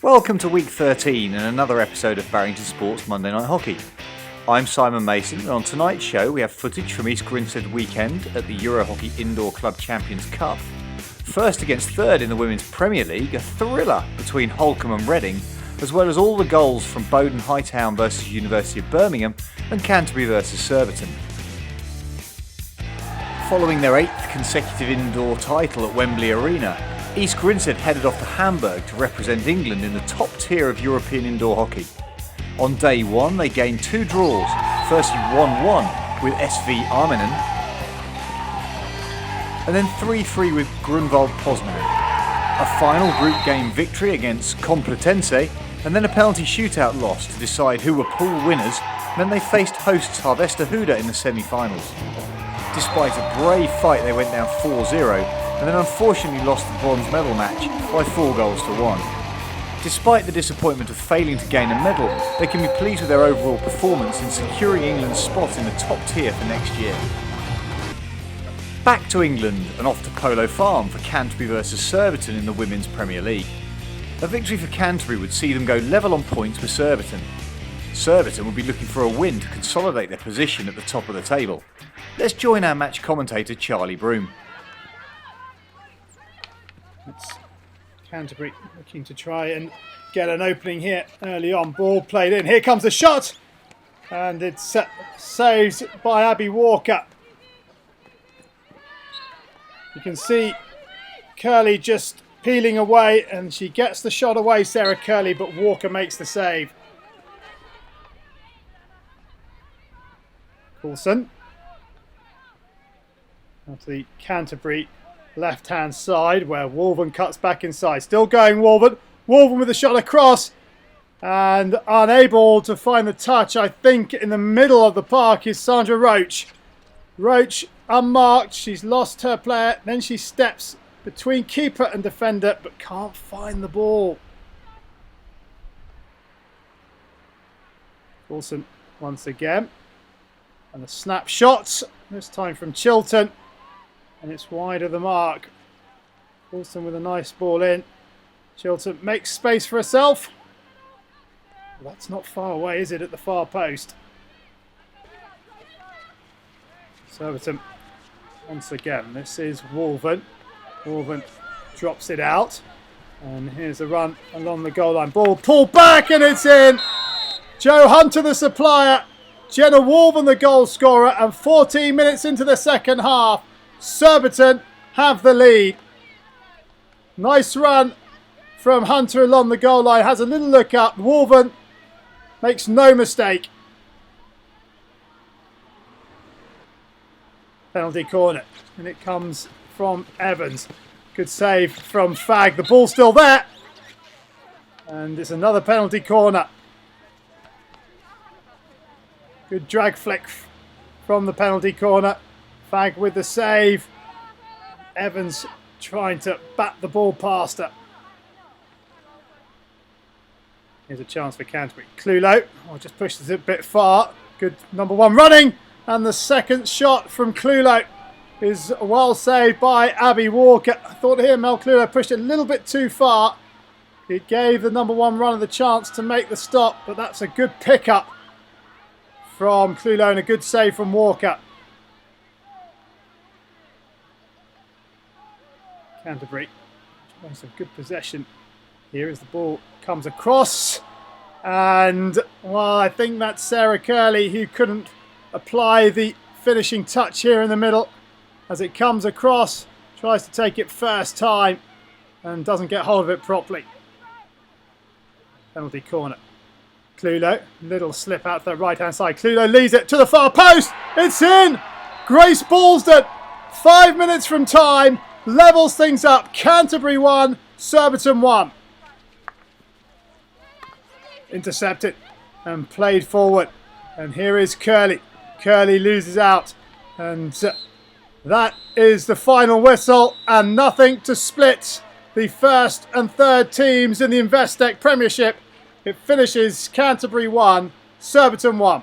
Welcome to week 13 and another episode of Barrington Sports Monday Night Hockey. I'm Simon Mason, and on tonight's show we have footage from East Grinstead weekend at the EuroHockey Indoor Champions Cup. First against third in the Women's Premier League, a thriller between Holcombe and Reading, as well as all the goals from Bowdon Hightown versus University of Birmingham and Canterbury versus Surbiton. Following their 8th consecutive indoor title at Wembley Arena, East Grinstead headed off to Hamburg to represent England in the top tier of European indoor hockey. On day one, they gained 2 draws, firstly 1-1 with SV Armenen, and then 3-3 with Grunwald Poznan. A final group game victory against Complutense, and then a penalty shootout loss to decide who were pool winners, and then they faced hosts Harvester Huda in the semi-finals. Despite a brave fight, they went down 4-0, and then unfortunately lost the bronze medal match by 4-1. Despite the disappointment of failing to gain a medal, they can be pleased with their overall performance in securing England's spot in the top tier for next year. Back to England and off to Polo Farm for Canterbury versus Surbiton in the Women's Premier League. A victory for Canterbury would see them go level on points with Surbiton. Surbiton would be looking for a win to consolidate their position at the top of the table. Let's join our match commentator Charlie Brougham. It's Canterbury looking to try and get an opening here early on. Ball played in. Here comes the shot. And it's saved by Abby Walker. You can see Curley just peeling away, and she gets the shot away, Sarah Curley, but Walker makes the save. Coulson. Now to the Canterbury left-hand side where Wolven cuts back inside. Still going Wolven. Wolven with a shot across and unable to find the touch. I think in the middle of the park is Sandra Roach. Roach unmarked. She's lost her player. Then she steps between keeper and defender but can't find the ball. Coulson once again. And a snapshot. This time from Chilton. And it's wide of the mark. Coulson with a nice ball in. Chilton makes space for herself. Well, that's not far away, is it, at the far post? Surbiton once again. This is Wolven. Wolven drops it out. And here's a run along the goal line. Ball pulled back and it's in. Jo Hunter the supplier. Jenna Wolven the goal scorer. And 14 minutes into the second half, Surbiton have the lead. Nice run from Hunter along the goal line. Has a little look up. Wolven makes no mistake. Penalty corner. And it comes from Evans. Good save from Fag. The ball's still there. And it's another penalty corner. Good drag flick from the penalty corner. Fag with the save. Evans trying to bat the ball past her. Here's a chance for Canterbury. Clulo. Oh, just pushed it a bit far. Good number 1 running. And the second shot from Clulo is well saved by Abby Walker. I thought here Mel Clulo pushed it a little bit too far. It gave the number 1 runner the chance to make the stop. But that's a good pickup from Clulo and a good save from Walker. Canterbury showing some good possession here as the ball comes across, and well, I think that's Sarah Curley who couldn't apply the finishing touch here in the middle as it comes across, tries to take it first time and doesn't get hold of it properly. Penalty corner. Clulo, little slip out to the right hand side. Clulo leads it to the far post. It's in. Grace Ballston, 5 minutes from time, levels things up. Canterbury 1, Surbiton 1. Intercepted and played forward. And here is Curley. Curley loses out. And that is the final whistle. And nothing to split the first and third teams in the Investec Premiership. It finishes Canterbury 1, Surbiton 1.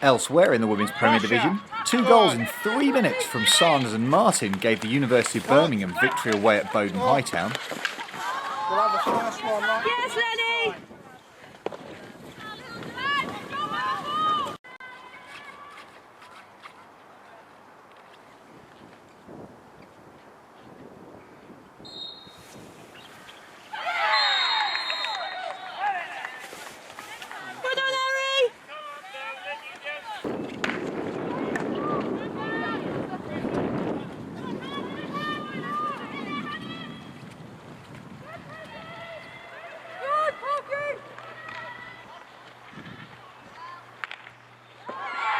Elsewhere in the Women's Premier Division, 2 goals in 3 minutes from Sanders and Martin gave the University of Birmingham victory away at Bowdon Hightown. We'll have the first one, right? Yes, Lenny! Well done, Harry!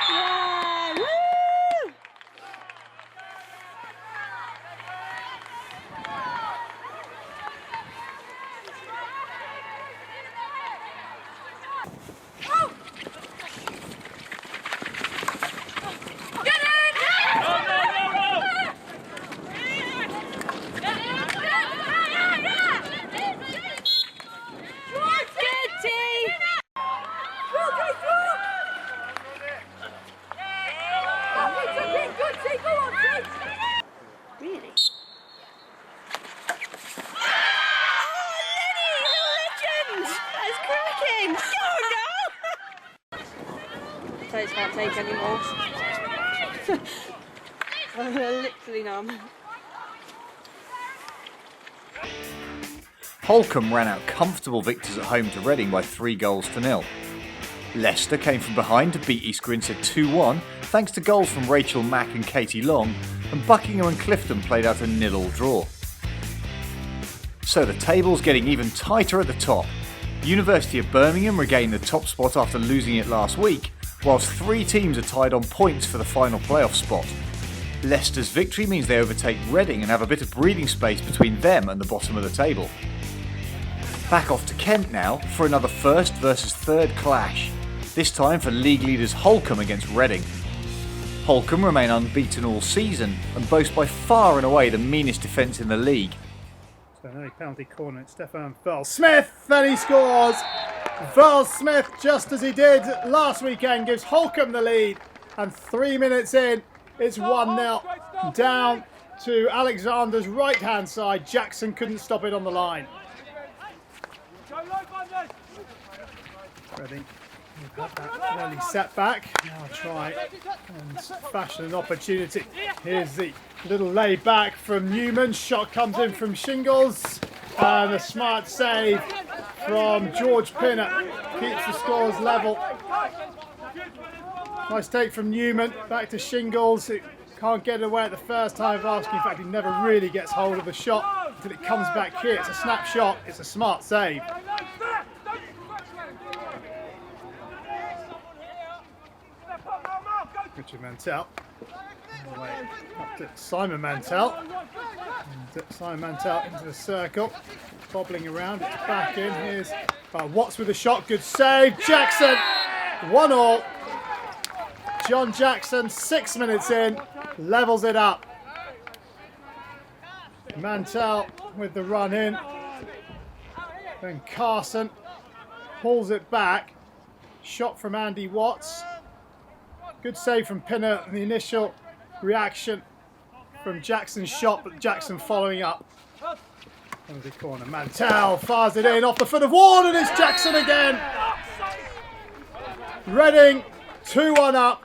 Yeah, woo! Get Really? Oh, Lenny, the legend! That's cracking! Oh no! Toes can't take anymore. They're literally numb. Holcombe ran out comfortable victors at home to Reading by 3-0. Leicester came from behind to beat East Grinstead 2-1 thanks to goals from Rachel Mack and Katie Long, and Buckingham and Clifton played out a 0-0 draw. So the table's getting even tighter at the top. University of Birmingham regained the top spot after losing it last week, whilst 3 teams are tied on points for the final playoff spot. Leicester's victory means they overtake Reading and have a bit of breathing space between them and the bottom of the table. Back off to Kent now for another first versus third clash, this time for league leaders Holcombe against Reading. Holcombe remain unbeaten all season and boast by far and away the meanest defence in the league. So an early penalty corner, it's Stefan Verl-Smith, and he scores! Verl-Smith, just as he did last weekend, gives Holcombe the lead, and 3 minutes in, it's 1-0. Down to Alexander's right-hand side, Jackson couldn't stop it on the line. Reading, we've had that early setback. Now try and fashion an opportunity. Here's the little lay back from Newman. Shot comes in from Shingles. And a smart save from George Pinner. Keeps the scores level. Nice take from Newman. Back to Shingles. It can't get it away at the first time of asking. In fact, he never really gets hold of the shot until it comes back here. It's a snapshot. It's a smart save. Richard Mantell. All the way up to Simon Mantell. And Simon Mantell into the circle. Bobbling around. It's back in. Here's Watts with a shot. Good save. Jackson. 1-1. John Jackson, 6 minutes in. Levels it up. Mantell with the run in. Then Carson pulls it back. Shot from Andy Watts. Good save from Pinner and the initial reaction from Jackson's shot, but Jackson following up. Penalty corner. Mantell fires it in off the foot of Ward, and it's Jackson again. Reading 2-1 up.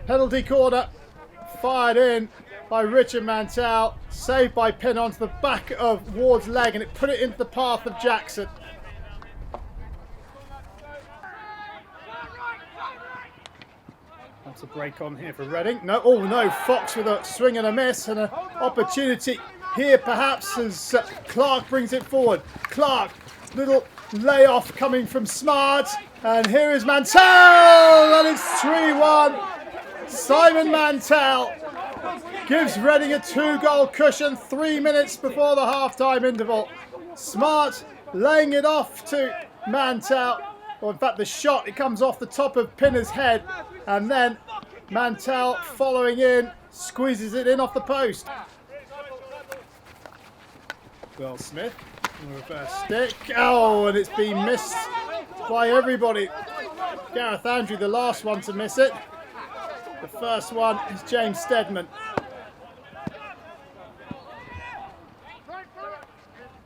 Penalty corner fired in by Richard Mantell, saved by Pinner onto the back of Ward's leg, and it put it into the path of Jackson. That's a break on here for Reading. No, oh no, Fox with a swing and a miss, and an opportunity here perhaps as Clark brings it forward. Clark, little layoff coming from Smart, and here is Mantell, and it's 3-1. Simon Mantell gives Reading a 2-goal cushion 3 minutes before the half-time interval. Smart laying it off to Mantell. Well, in fact, the shot, it comes off the top of Pinner's head, and then Mantell following in, squeezes it in off the post. Verl-Smith, reverse stick. Oh, and it's been missed by everybody. Gareth Andrew, the last one to miss it. The first one is James Steadman.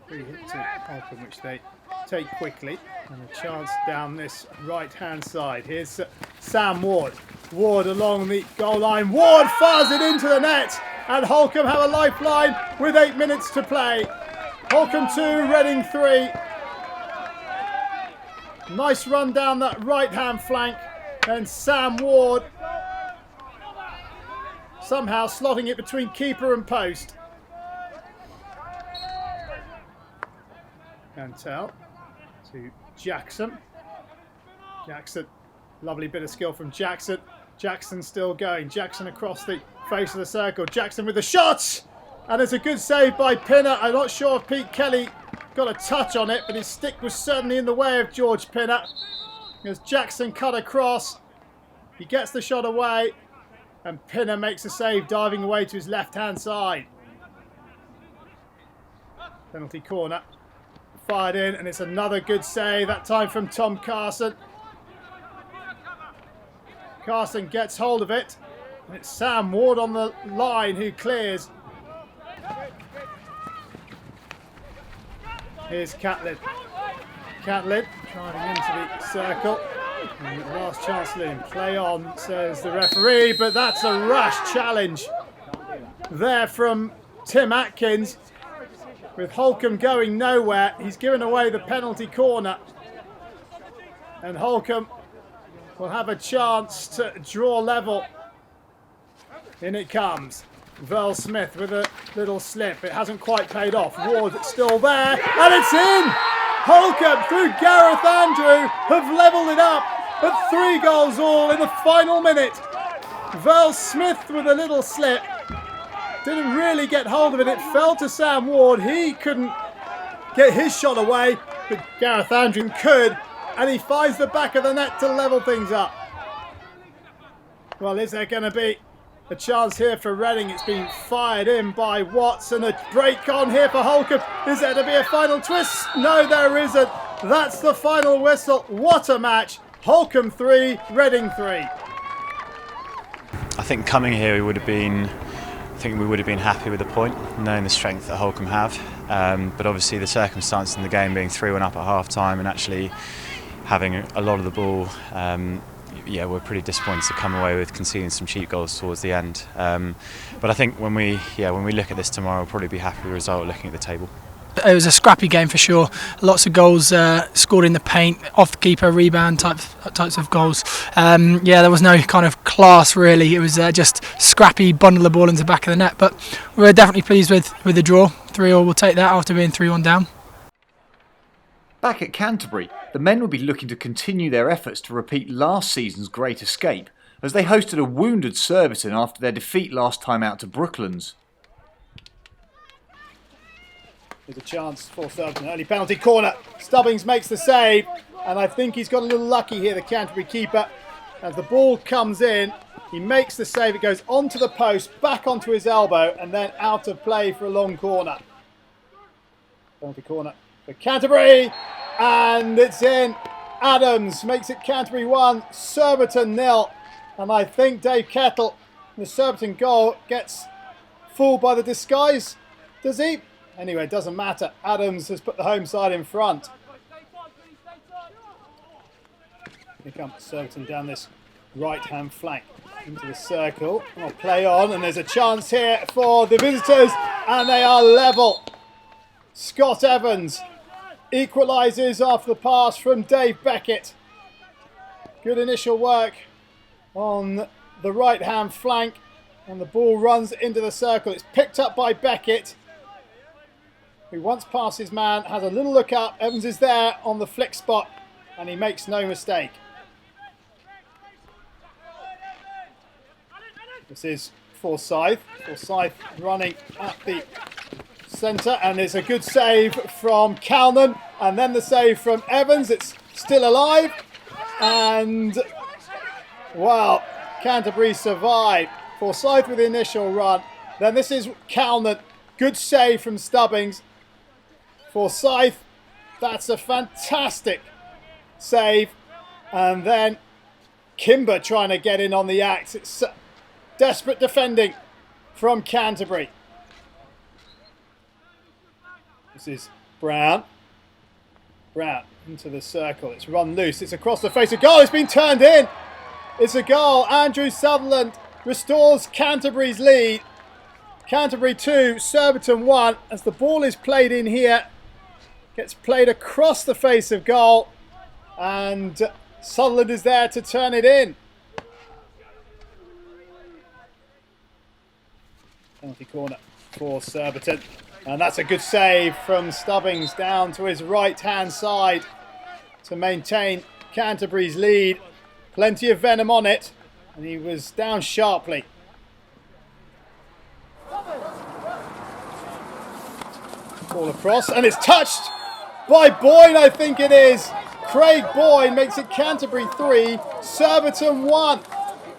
Free hit to Holcombe, which they take quickly. And a chance down this right-hand side. Here's Sam Ward. Ward along the goal line. Ward fires it into the net. And Holcombe have a lifeline with 8 minutes to play. Holcombe 2, Reading 3. Nice run down that right-hand flank. And Sam Ward somehow slotting it between keeper and post. Cantel to Jackson. Jackson, lovely bit of skill from Jackson. Jackson still going. Jackson across the face of the circle. Jackson with the shot! And it's a good save by Pinner. I'm not sure if Pete Kelly got a touch on it, but his stick was certainly in the way of George Pinner. As Jackson cut across, he gets the shot away, and Pinner makes a save, diving away to his left-hand side. Penalty corner. Fired in, and it's another good save, that time from Tom Carson. Carson gets hold of it, and it's Sam Ward on the line who clears. Here's Catlin. Catlin driving into the circle. And the last chance, Lynn. Play on, says the referee, but that's a rash challenge there from Tim Atkins. With Holcombe going nowhere, he's given away the penalty corner. And Holcombe will have a chance to draw level. In it comes. Vel Smith with a little slip. It hasn't quite paid off. Ward still there, and it's in! Holcombe, through Gareth Andrew, have levelled it up at 3 goals all in the final minute. Vel Smith with a little slip. Didn't really get hold of it. It fell to Sam Ward. He couldn't get his shot away, but Gareth Andrew could, and he finds the back of the net to level things up. Well, is there going to be a chance here for Reading? It's been fired in by Watts, and a break on here for Holcombe. Is there to be a final twist? No, there isn't. That's the final whistle. What a match. Holcombe 3, Reading 3. I think coming here we would have been happy with the point, knowing the strength that Holcombe have. But obviously the circumstances in the game being 3-1 up at half time and actually having a lot of the ball, we're pretty disappointed to come away with conceding some cheap goals towards the end. But I think when we look at this tomorrow, we'll probably be happy with the result looking at the table. It was a scrappy game for sure. Lots of goals scored in the paint, off the keeper, rebound types of goals. There was no kind of class really. It was just scrappy, bundle the ball into the back of the net. But we're definitely pleased with the draw. 3-3, we'll take that after being 3-1 down. Back at Canterbury, the men will be looking to continue their efforts to repeat last season's great escape, as they hosted a wounded Surbiton after their defeat last time out to Brooklands. There's a chance for Surbiton. Early penalty corner. Stubbings makes the save, and I think he's got a little lucky here, the Canterbury keeper. As the ball comes in, he makes the save. It goes onto the post, back onto his elbow, and then out of play for a long corner. Penalty corner for Canterbury, and it's in. Adams makes it Canterbury 1, Surbiton 0. And I think Dave Kettle, the Surbiton goal, gets fooled by the disguise. Does he? Anyway, it doesn't matter. Adams has put the home side in front. Here comes Surbiton down this right-hand flank into the circle. I'll play on, and there's a chance here for the visitors, and they are level. Scott Evans equalises after the pass from Dave Beckett. Good initial work on the right-hand flank, and the ball runs into the circle. It's picked up by Beckett, who once past his man, has a little look up. Evans is there on the flick spot, and he makes no mistake. This is Forsyth. Forsyth running at the centre, and it's a good save from Calnan, and then the save from Evans. It's still alive, and wow, Canterbury survive. Forsyth with the initial run. Then this is Calnan. Good save from Stubbings. Forsyth, that's a fantastic save. And then Kimber trying to get in on the act. It's desperate defending from Canterbury. This is Brown into the circle. It's run loose. It's across the face of goal. It's been turned in. It's a goal. Andrew Sutherland restores Canterbury's lead. Canterbury 2, Surbiton 1. As the ball is played in here, gets played across the face of goal, and Sutherland is there to turn it in. Penalty corner for Surbiton. And that's a good save from Stubbings down to his right-hand side to maintain Canterbury's lead. Plenty of venom on it, and he was down sharply. Ball across, and it's touched by Boyne, I think it is. Craig Boyne makes it Canterbury 3, Surbiton 1.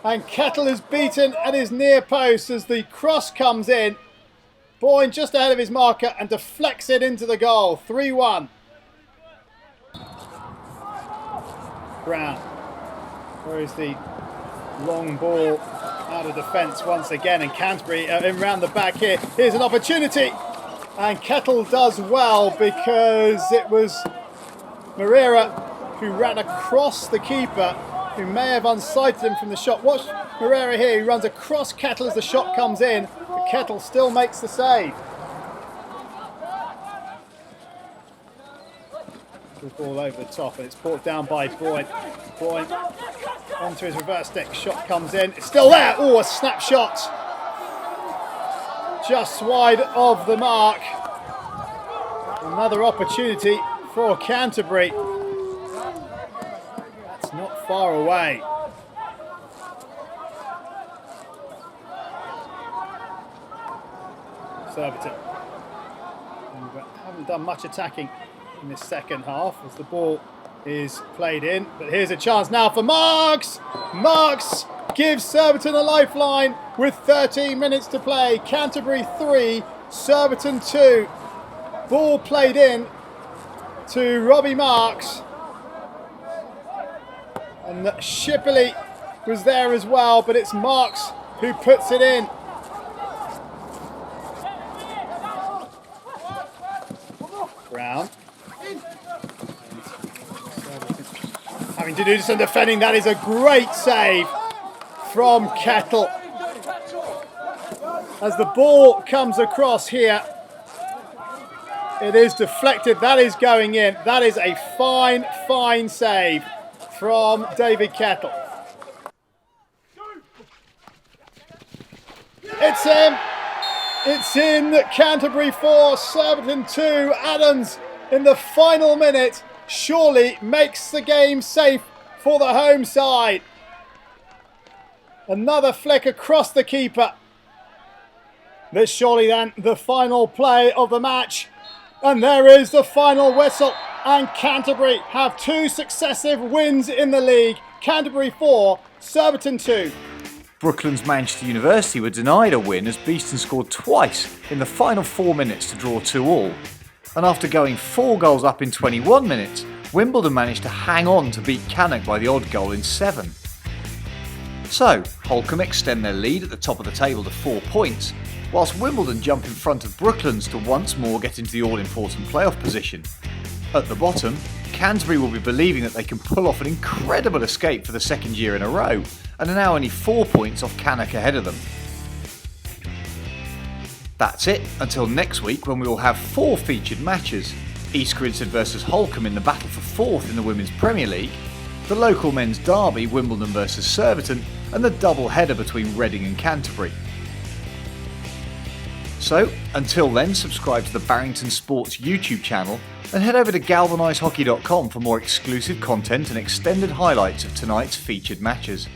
And Kettle is beaten at his near post as the cross comes in. Boyne just ahead of his marker and deflects it into the goal. 3-1. Brown. Where is the long ball out of defence once again? And Canterbury in round the back here. Here's an opportunity. And Kettle does well because it was Moreira who ran across the keeper, who may have unsighted him from the shot. Watch Moreira here, who runs across Kettle as the shot comes in. But Kettle still makes the save. Good ball over the top, and it's brought down by Boyne. Boyne onto his reverse stick. Shot comes in. It's still there. Oh, a snapshot. Just wide of the mark. Another opportunity for Canterbury. That's not far away. Surbiton haven't done much attacking in this second half as the ball is played in. But here's a chance now for Marks. Marks gives Surbiton a lifeline with 13 minutes to play. Canterbury 3, Surbiton 2. Ball played in to Robbie Marks. And Shipley was there as well, but it's Marks who puts it in. Brown. Having to do some defending. That is a great save from Kettle. As the ball comes across here, it is deflected. That is going in. That is a fine, fine save from David Kettle. It's in. It's in. Canterbury 4, Surbiton 2. Adams in the final minute surely makes the game safe for the home side. Another flick across the keeper. This surely then the final play of the match. And there is the final whistle. And Canterbury have 2 successive wins in the league. Canterbury 4, Surbiton 2. Brooklands Manchester University were denied a win as Beeston scored twice in the final 4 minutes to draw 2-2. And after going 4 goals up in 21 minutes, Wimbledon managed to hang on to beat Cannock by the odd goal in 7. So, Holcombe extend their lead at the top of the table to 4 points, whilst Wimbledon jump in front of Brooklands to once more get into the all-important playoff position. At the bottom, Canterbury will be believing that they can pull off an incredible escape for the second year in a row, and are now only 4 points off Cannock ahead of them. That's it until next week, when we will have 4 featured matches. East Grinstead versus Holcombe in the battle for 4th in the Women's Premier League, the local men's derby Wimbledon versus Surbiton, and the double header between Reading and Canterbury. So, until then, subscribe to the Barrington Sports YouTube channel and head over to galvanisehockey.com for more exclusive content and extended highlights of tonight's featured matches.